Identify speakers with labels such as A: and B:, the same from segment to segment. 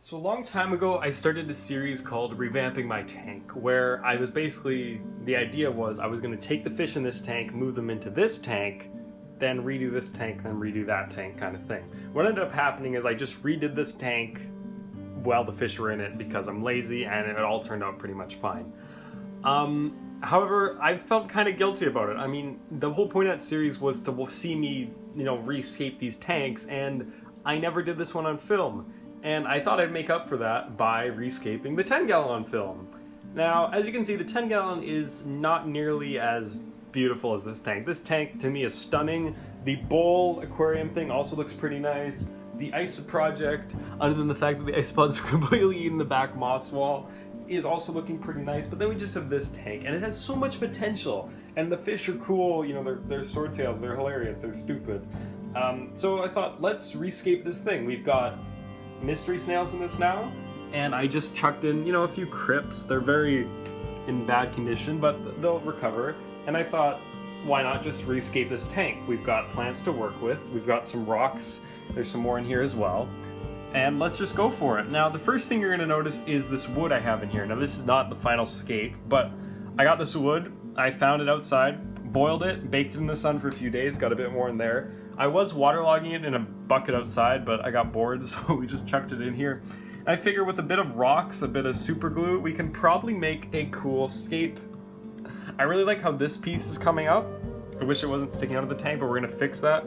A: So a long time ago, I started a series called Revamping My Tank, where I was basically, the idea was I was going to take the fish in this tank, move them into this tank, then redo this tank, then redo that tank kind of thing. What ended up happening is I just redid this tank while the fish were in it because I'm lazy, and it all turned out pretty much fine. However, I felt kind of guilty about it. I mean, the whole point of that series was to see me, rescape these tanks, and I never did this one on film. And I thought I'd make up for that by rescaping the 10-gallon on film. Now, as you can see, the 10-gallon is not nearly as beautiful as this tank. This tank, to me, is stunning. The bowl aquarium thing also looks pretty nice. The ISO project, other than the fact that the isopods are completely in the back moss wall, is also looking pretty nice. But then we just have this tank, and it has so much potential. And the fish are cool, they're swordtails, they're hilarious, they're stupid. So I thought, let's rescape this thing. We've got mystery snails in this now, and I just chucked in, a few crypts. They're very in bad condition, but they'll recover. And I thought, why not just rescape this tank? We've got plants to work with, we've got some rocks, there's some more in here as well, and let's just go for it. Now, the first thing you're going to notice is this wood I have in here. Now, this is not the final scape, but I got this wood, I found it outside, boiled it, baked it in the sun for a few days, got a bit more in there. I was waterlogging it in a bucket outside, but I got bored, so we just chucked it in here. I figure with a bit of rocks, a bit of super glue, we can probably make a cool scape. I really like how this piece is coming up. I wish it wasn't sticking out of the tank, but we're gonna fix that.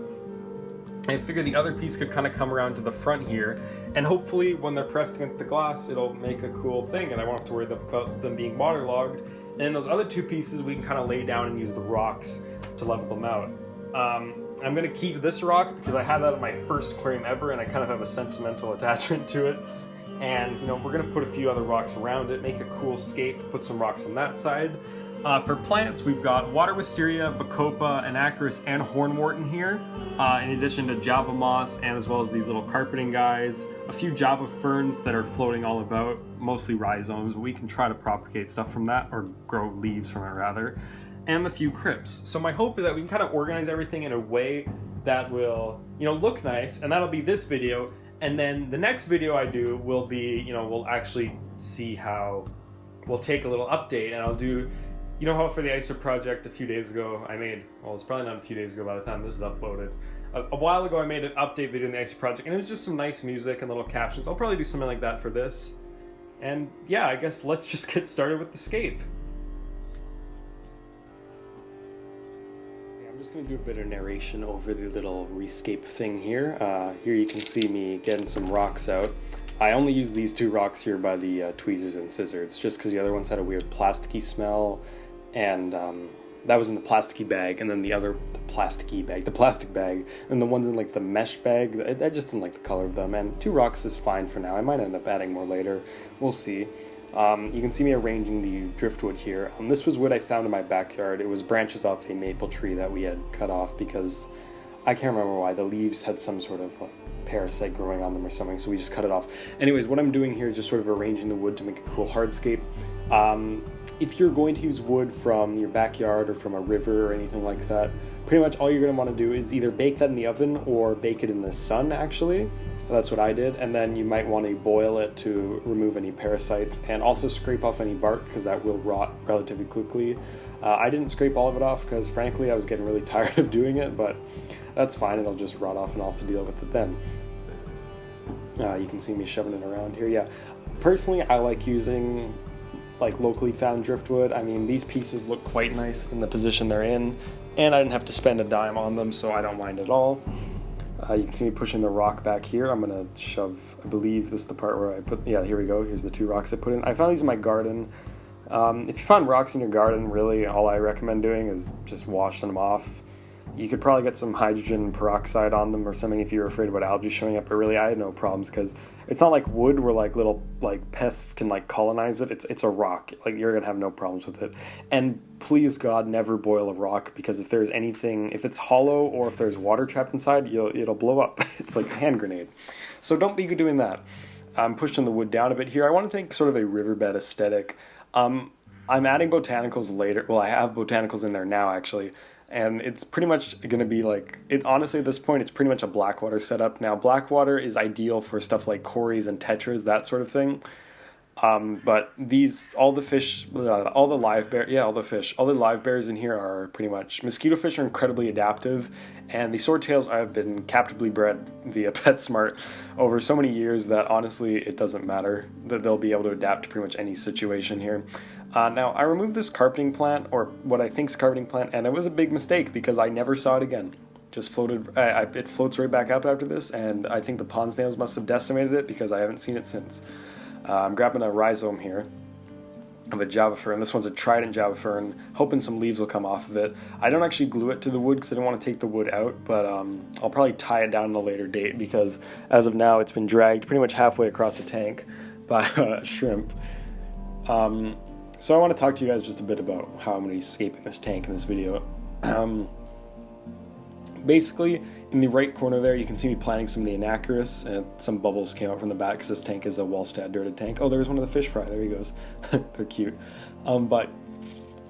A: I figure the other piece could kind of come around to the front here, and hopefully when they're pressed against the glass, it'll make a cool thing, and I won't have to worry about them being waterlogged. And then those other two pieces, we can kind of lay down and use the rocks to level them out. I'm going to keep this rock because I had that in my first aquarium ever, and I kind of have a sentimental attachment to it. And, we're going to put a few other rocks around it, make a cool scape, put some rocks on that side. For plants, we've got water wisteria, bacopa, anacris, and hornwort in here, in addition to java moss, and as well as these little carpeting guys, a few java ferns that are floating all about, mostly rhizomes, but we can try to propagate stuff from that, or grow leaves from it rather. And the few crypts. So my hope is that we can kind of organize everything in a way that will, look nice, and that'll be this video. And then the next video I do will be, we'll actually see how, we'll take a little update, and I'll do, how for the ISO project a few days ago I made, well, it's probably not a few days ago by the time this is uploaded. A while ago I made an update video in the ISO project, and it was just some nice music and little captions. I'll probably do something like that for this. And yeah, I guess let's just get started with the scape. I'm just going to do a bit of narration over the little rescape thing here. Here you can see me getting some rocks out. I only use these two rocks here by the tweezers and scissors, just because the other ones had a weird plasticky smell, and that was in the plasticky bag, and then the plastic bag, and the ones in like the mesh bag, I just didn't like the color of them, and two rocks is fine for now. I might end up adding more later, we'll see. You can see me arranging the driftwood here. This was wood I found in my backyard. It was branches off a maple tree that we had cut off because I can't remember why. The leaves had some sort of parasite growing on them or something, so we just cut it off. Anyways, what I'm doing here is just sort of arranging the wood to make a cool hardscape. If you're going to use wood from your backyard or from a river or anything like that, pretty much all you're going to want to do is either bake that in the oven or bake it in the sun, actually. That's what I did, and then you might want to boil it to remove any parasites and also scrape off any bark because that will rot relatively quickly. I didn't scrape all of it off because frankly I was getting really tired of doing it, but that's fine, it'll just rot off and I'll have to deal with it then. You can see me shoving it around here. Yeah, personally I like using like locally found driftwood. I mean, these pieces look quite nice in the position they're in, and I didn't have to spend a dime on them, so I don't mind at all. You can see me pushing the rock back here. I'm going to shove, I believe this is the part where I put, yeah, here we go. Here's the two rocks I put in. I found these in my garden. If you find rocks in your garden, really all I recommend doing is just washing them off. You could probably get some hydrogen peroxide on them or something if you're afraid about algae showing up, but really I had no problems because it's not like wood where like little like pests can like colonize it. It's a rock. Like you're gonna have no problems with it. And please God, never boil a rock, because if there's anything, if it's hollow or if there's water trapped inside, it'll blow up. It's like a hand grenade. So don't be doing that. I'm pushing the wood down a bit here. I want to take sort of a riverbed aesthetic. I'm adding botanicals later. Well, I have botanicals in there now actually. and it's pretty much going to be like, it honestly at this point, it's pretty much a Blackwater setup. Now, Blackwater is ideal for stuff like Cories and Tetras, that sort of thing. But these, all the fish, all the live bears in here are pretty much, mosquito fish are incredibly adaptive, and the swordtails have been captively bred via PetSmart over so many years that honestly it doesn't matter, that they'll be able to adapt to pretty much any situation here. Now, I removed this carpeting plant, or what I think is carpeting plant, and it was a big mistake because I never saw it again. Just floated, it floats right back up after this, and I think the pond snails must have decimated it because I haven't seen it since. I'm grabbing a rhizome here of a Java fern. This one's a trident Java fern, hoping some leaves will come off of it. I don't actually glue it to the wood because I don't want to take the wood out, but I'll probably tie it down at a later date because as of now it's been dragged pretty much halfway across the tank by a shrimp. So I want to talk to you guys just a bit about how I'm going to be escaping this tank in this video. Basically, in the right corner there, you can see me planting some of the Anacharis, and some bubbles came out from the back because this tank is a Wallstad dirted tank. Oh, there's one of the fish fry. There he goes. They're cute. But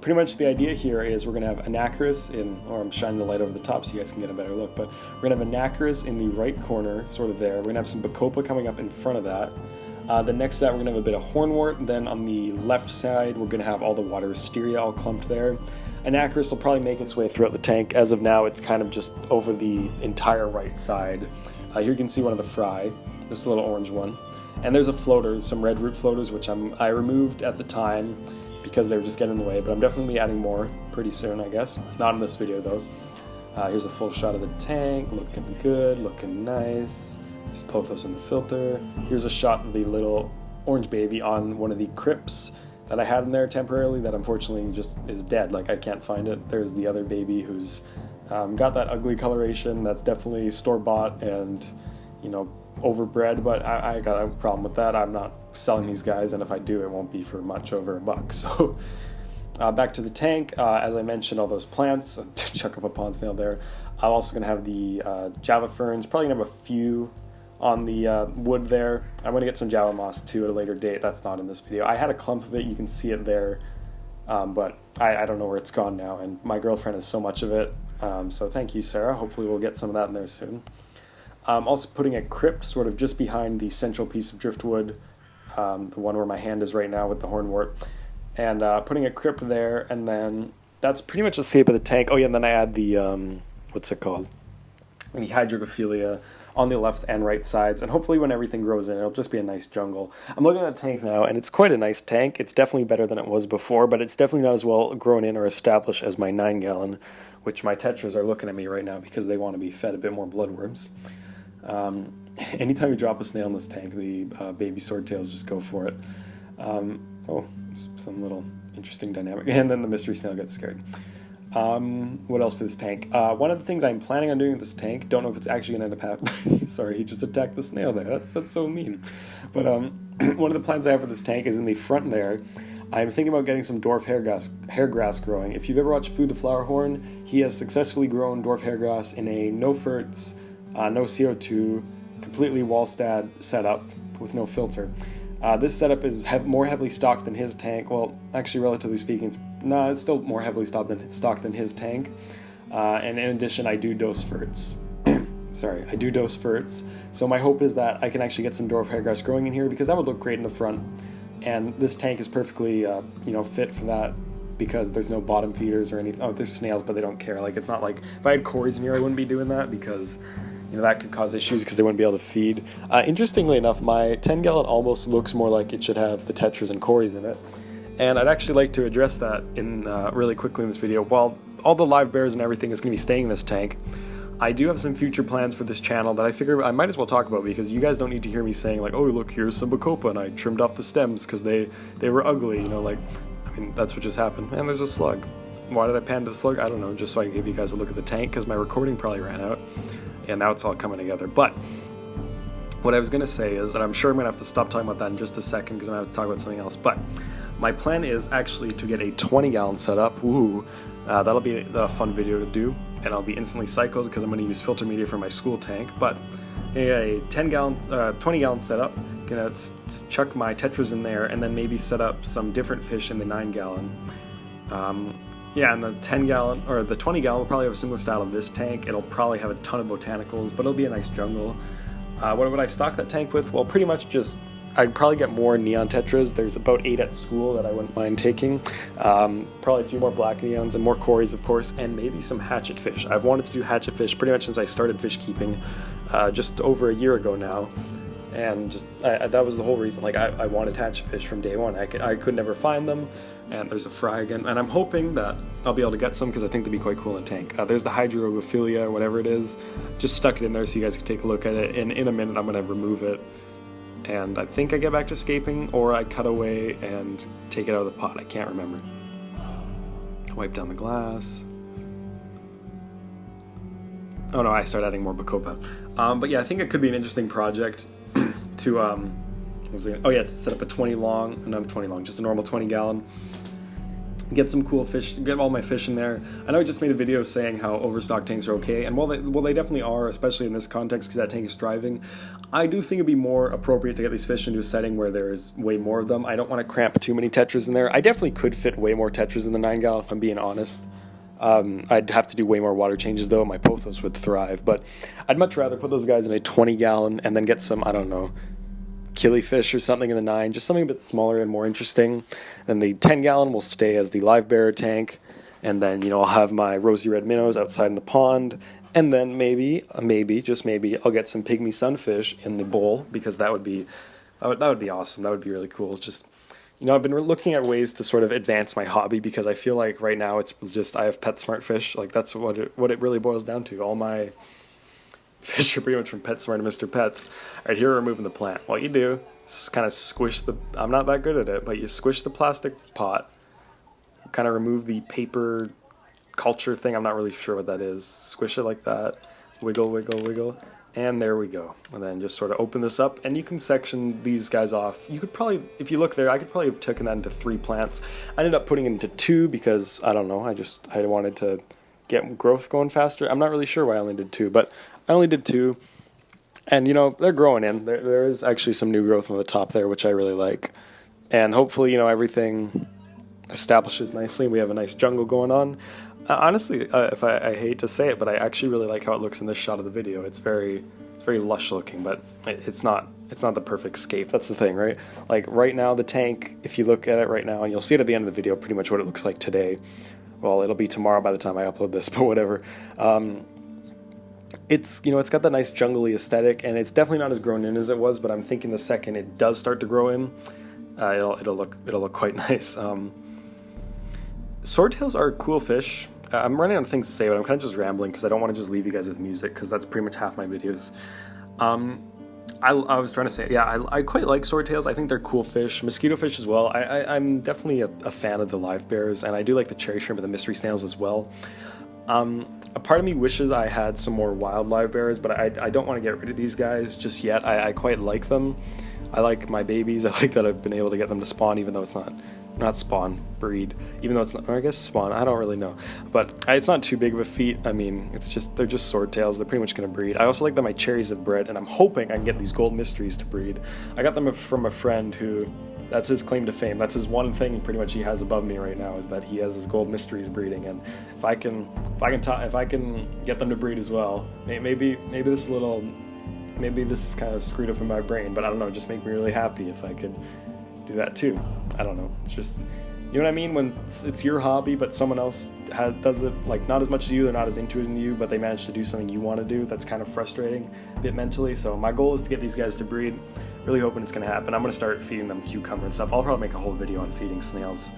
A: pretty much the idea here is we're going to have Anacharis in, or I'm shining the light over the top so you guys can get a better look, but we're going to have Anacharis in the right corner, sort of there. We're going to have some Bacopa coming up in front of that. Then next to that, we're going to have a bit of hornwort. Then on the left side, we're going to have all the water wisteria all clumped there. Anacharis will probably make its way throughout the tank. As of now, it's kind of just over the entire right side. Here you can see one of the fry, this little orange one. And there's a floater, some red root floaters, which I removed at the time because they were just getting in the way, but I'm definitely going to be adding more pretty soon, I guess. Not in this video, though. Here's a full shot of the tank, looking good, looking nice. Just pothos in the filter. Here's a shot of the little orange baby on one of the crypts that I had in there temporarily that unfortunately just is dead. Like, I can't find it. There's the other baby who's got that ugly coloration that's definitely store-bought and, you know, overbred, but I got a problem with that. I'm not selling these guys, and if I do, it won't be for much over $1. So back to the tank. As I mentioned, all those plants, chuck up a pond snail there. I'm also going to have the Java ferns, probably going to have a few on the wood there. I'm going to get some Java moss too at a later date. That's not in this video. I had a clump of it, you can see it there, but I don't know where it's gone now, and my girlfriend has so much of it, so thank you, Sarah. Hopefully we'll get some of that in there soon. Also putting a crypt sort of just behind the central piece of driftwood, the one where my hand is right now with the hornwort, and putting a crypt there, and then that's pretty much the shape of the tank. Oh yeah, and then I add the, what's it called? The Hydrogophilia on the left and right sides, and hopefully when everything grows in, it'll just be a nice jungle. I'm looking at the tank now, and it's quite a nice tank. It's definitely better than it was before, but it's definitely not as well grown in or established as my 9-gallon, which my Tetras are looking at me right now because they want to be fed a bit more bloodworms. Anytime you drop a snail in this tank, the baby swordtails just go for it. Oh, some little interesting dynamic, and then the mystery snail gets scared. What else for this tank? One of the things I'm planning on doing with this tank, don't know if it's actually going to end up happening. Sorry, he just attacked the snail there. That's so mean. But one of the plans I have for this tank is in the front there. I'm thinking about getting some dwarf hairgrass growing. If you've ever watched Food the Flower Horn, he has successfully grown dwarf hairgrass in a no ferts, no CO2, completely Wallstad setup with no filter. This setup is more heavily stocked than his tank. Well, actually, relatively speaking, it's still more heavily stocked than his tank. And in addition, I do dose ferts. Sorry, I do dose ferts. So my hope is that I can actually get some dwarf hairgrass growing in here because that would look great in the front. And this tank is perfectly, fit for that because there's no bottom feeders or anything. Oh, there's snails, but they don't care. Like, it's not like if I had Cories in here, I wouldn't be doing that because that could cause issues because they wouldn't be able to feed. Interestingly enough, my 10-gallon almost looks more like it should have the Tetras and Cories in it. And I'd actually like to address that in really quickly in this video. While all the Livebearers and everything is going to be staying in this tank, I do have some future plans for this channel that I figure I might as well talk about because you guys don't need to hear me saying like, oh, look, here's some Bacopa and I trimmed off the stems because they were ugly, that's what just happened. And there's a slug. Why did I pan to the slug? I don't know, just so I can give you guys a look at the tank because my recording probably ran out. And now it's all coming together. But what I was going to say is, and I'm sure I'm going to have to stop talking about that in just a second because I'm going to have to talk about something else, but my plan is actually to get a 20-gallon setup. Ooh, that'll be a fun video to do, and I'll be instantly cycled because I'm going to use filter media for my school tank, but a 20-gallon setup, going to chuck my Tetras in there, and then maybe set up some different fish in the 9-gallon. Yeah, and the 10 gallon, or the 20 gallon will probably have a similar style of this tank. It'll probably have a ton of botanicals, but it'll be a nice jungle. What would I stock that tank with? Well, pretty much just, I'd probably get more neon tetras. There's about 8 at school that I wouldn't mind taking. Probably a few more black neons and more cories, of course, and maybe some hatchet fish. I've wanted to do hatchet fish pretty much since I started fish keeping, just over a year ago now. And just that was the whole reason. Like I wanted hatchet fish from day one. I could never find them, and there's a fry again. And I'm hoping that I'll be able to get some because I think they'd be quite cool in tank. There's the hydrogophilia, or whatever it is. Just stuck it in there so you guys can take a look at it. And in a minute, I'm gonna remove it. And I think I get back to scaping, or I cut away and take it out of the pot. I can't remember. Wipe down the glass. Oh no, I start adding more Bacopa. But yeah, I think it could be an interesting project to to set up a 20 long, not a 20 long, just a normal 20 gallon. Get some cool fish, get all my fish in there. I know I just made a video saying how overstock tanks are okay, and while they definitely are, especially in this context because that tank is thriving, I do think it'd be more appropriate to get these fish into a setting where there's way more of them. I don't want to cramp too many tetras in there. I definitely could fit way more tetras in the 9 gallon if I'm being honest. I'd have to do way more water changes though. My pothos would thrive, but I'd much rather put those guys in a 20 gallon and then get some, I don't know, killifish or something in the 9, just something a bit smaller and more interesting. Then the 10 gallon will stay as the Livebearer tank, and then I'll have my rosy red minnows outside in the pond, and then maybe just maybe I'll get some pygmy sunfish in the bowl because that would be awesome. That would be really cool. Just I've been looking at ways to sort of advance my hobby because I feel like right now it's just I have PetSmart fish. Like that's what it really boils down to. All my fish are pretty much from PetSmart and Mr. Pets. All right, here we're removing the plant. What you do is kind of squish I'm not that good at it, but you squish the plastic pot, kind of remove the paper culture thing. I'm not really sure what that is. Squish it like that. Wiggle, wiggle, wiggle. And there we go. And then just sort of open this up, and you can section these guys off. You could probably, if you look there, I could probably have taken that into 3 plants. I ended up putting it into 2 because, I don't know, I wanted to get growth going faster. I'm not really sure why I only did 2, but I only did 2. And, they're growing in. There is actually some new growth on the top there, which I really like. And hopefully, everything establishes nicely. We have a nice jungle going on. Honestly, if I hate to say it, but I actually really like how it looks in this shot of the video. It's very lush looking, but it's not the perfect scape. That's the thing, right? Like right now, the tank, if you look at it right now, and you'll see it at the end of the video, pretty much what it looks like today. Well, it'll be tomorrow by the time I upload this, but whatever. It's got that nice jungly aesthetic, and it's definitely not as grown in as it was. But I'm thinking the second it does start to grow in, it'll look quite nice. Swordtails are cool fish. I'm running out of things to say, but I'm kind of just rambling because I don't want to just leave you guys with music because that's pretty much half my videos. I was trying to say, yeah, I quite like swordtails. I think they're cool fish. Mosquito fish as well. I'm definitely a fan of the Livebearers, and I do like the cherry shrimp and the mystery snails as well. A part of me wishes I had some more wild Livebearers, but I don't want to get rid of these guys just yet. I quite like them. I like my babies. I like that I've been able to get them to spawn, even though it's not spawn, breed, even though it's not, or I guess spawn, I don't really know, but it's not too big of a feat. I mean, they're just swordtails. They're pretty much going to breed. I also like that my cherries have bred, and I'm hoping I can get these gold mysteries to breed. I got them from a friend who, that's his claim to fame. That's his one thing pretty much he has above me right now, is that he has his gold mysteries breeding, and if I can get them to breed as well, maybe this is kind of screwed up in my brain, but I don't know, just make me really happy if I could do that too. I don't know, it's just, you know what I mean, when it's your hobby but someone else does it like not as much as you, they're not as into it as you, but they manage to do something you want to do. That's kind of frustrating a bit mentally. So my goal is to get these guys to breed. Really hoping it's going to happen. I'm going to start feeding them cucumber and stuff. I'll probably make a whole video on feeding snails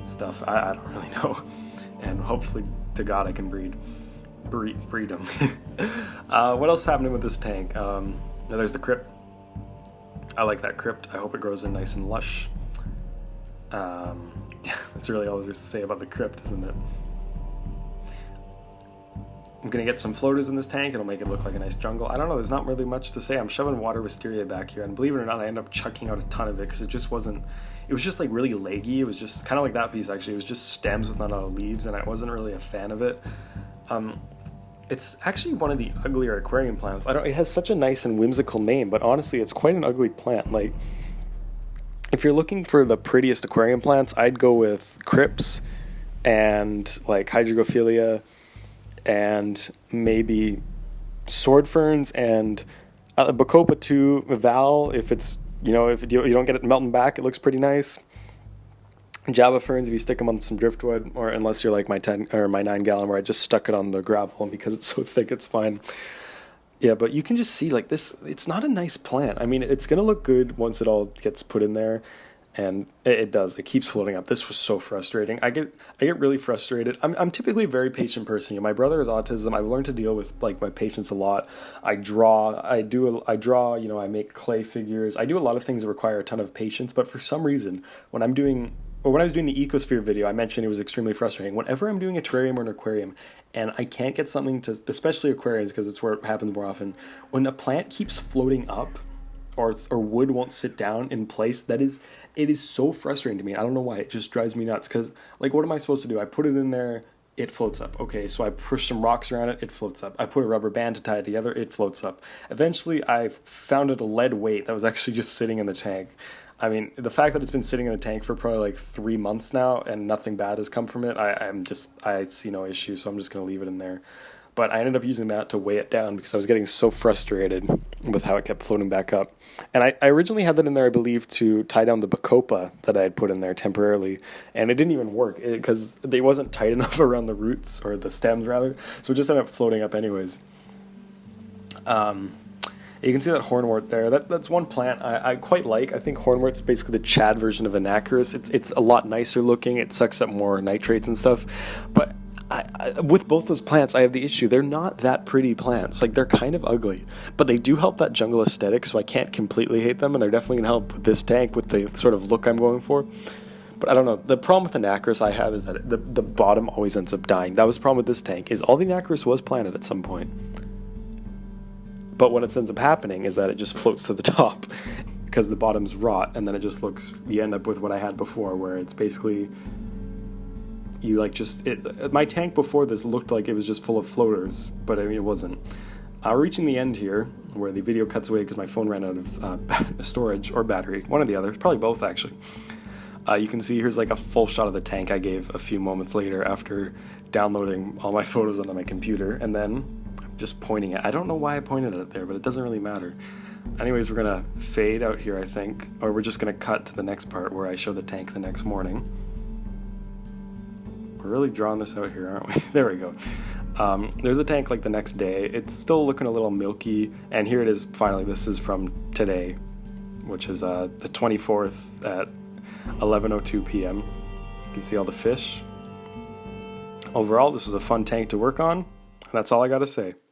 A: stuff. I don't really know, and hopefully to God I can breed them. What else is happening with this tank? There's the crypt. I like that crypt. I hope it grows in nice and lush. That's really all there's to say about the crypt, isn't it? I'm gonna get some floaters in this tank. It'll make it look like a nice jungle. I don't know, there's not really much to say. I'm shoving water wisteria back here, and believe it or not, I end up chucking out a ton of it because it was just like really leggy. It was just kind of like that piece actually. It was just stems with not a lot of leaves, and I wasn't really a fan of it. It's actually one of the uglier aquarium plants. It has such a nice and whimsical name, but honestly, it's quite an ugly plant. Like, if you're looking for the prettiest aquarium plants, I'd go with crypts, and like hydrogophilia, and maybe sword ferns, and bacopa too, val, if it's, if you don't get it melting back, it looks pretty nice. Java ferns, if you stick them on some driftwood, or unless you're like my 10 or my 9 gallon where I just stuck it on the gravel, and because it's so thick, it's fine. Yeah, but you can just see like this, it's not a nice plant. I mean, it's gonna look good once it all gets put in there, and it does. It keeps floating up. This was so frustrating. I get really frustrated. I'm typically a very patient person. My brother has autism. I've learned to deal with like my patience a lot. I draw. I draw. I make clay figures. I do a lot of things that require a ton of patience. But for some reason, when I was doing the ecosphere video, I mentioned it was extremely frustrating. Whenever I'm doing a terrarium or an aquarium, and I can't get something to, especially aquariums, because it's where it happens more often, when a plant keeps floating up, or wood won't sit down in place, it is so frustrating to me. I don't know why. It just drives me nuts, because like, what am I supposed to do? I put it in there, it floats up. Okay, so I push some rocks around it, it floats up. I put a rubber band to tie it together, it floats up. Eventually, I found it a lead weight that was actually just sitting in the tank. I mean, the fact that it's been sitting in the tank for probably like 3 months now and nothing bad has come from it, I see no issue, so I'm just going to leave it in there. But I ended up using that to weigh it down because I was getting so frustrated with how it kept floating back up. And I originally had that in there, I believe, to tie down the bacopa that I had put in there temporarily. And it didn't even work because it wasn't tight enough around the roots, or the stems rather. So it just ended up floating up anyways. You can see that hornwort there. That's one plant I quite like. I think hornwort's basically the Chad version of Anacris. It's a lot nicer looking. It sucks up more nitrates and stuff. But with both those plants, I have the issue. They're not that pretty plants. Like, they're kind of ugly. But they do help that jungle aesthetic, so I can't completely hate them. And they're definitely going to help with this tank, with the sort of look I'm going for. But I don't know. The problem with Anacris I have is that the bottom always ends up dying. That was the problem with this tank, is all the Anacris was planted at some point. But what ends up happening is that it just floats to the top because the bottom's rot, and then it just looks, you end up with what I had before, where it's basically, my tank before this looked like it was just full of floaters, but I mean, it wasn't. We're reaching the end here, where the video cuts away because my phone ran out of storage or battery, one or the other, probably both actually. You can see here's like a full shot of the tank I gave a few moments later after downloading all my photos onto my computer, and then just pointing it. I don't know why I pointed at it there, but it doesn't really matter. Anyways, we're gonna fade out here, I think, or we're just gonna cut to the next part where I show the tank the next morning. We're really drawing this out here, aren't we? There we go. There's a tank like the next day. It's still looking a little milky, and here it is finally. This is from today, which is the 24th at 11:02 p.m. You can see all the fish. Overall, this was a fun tank to work on, and that's all I gotta say.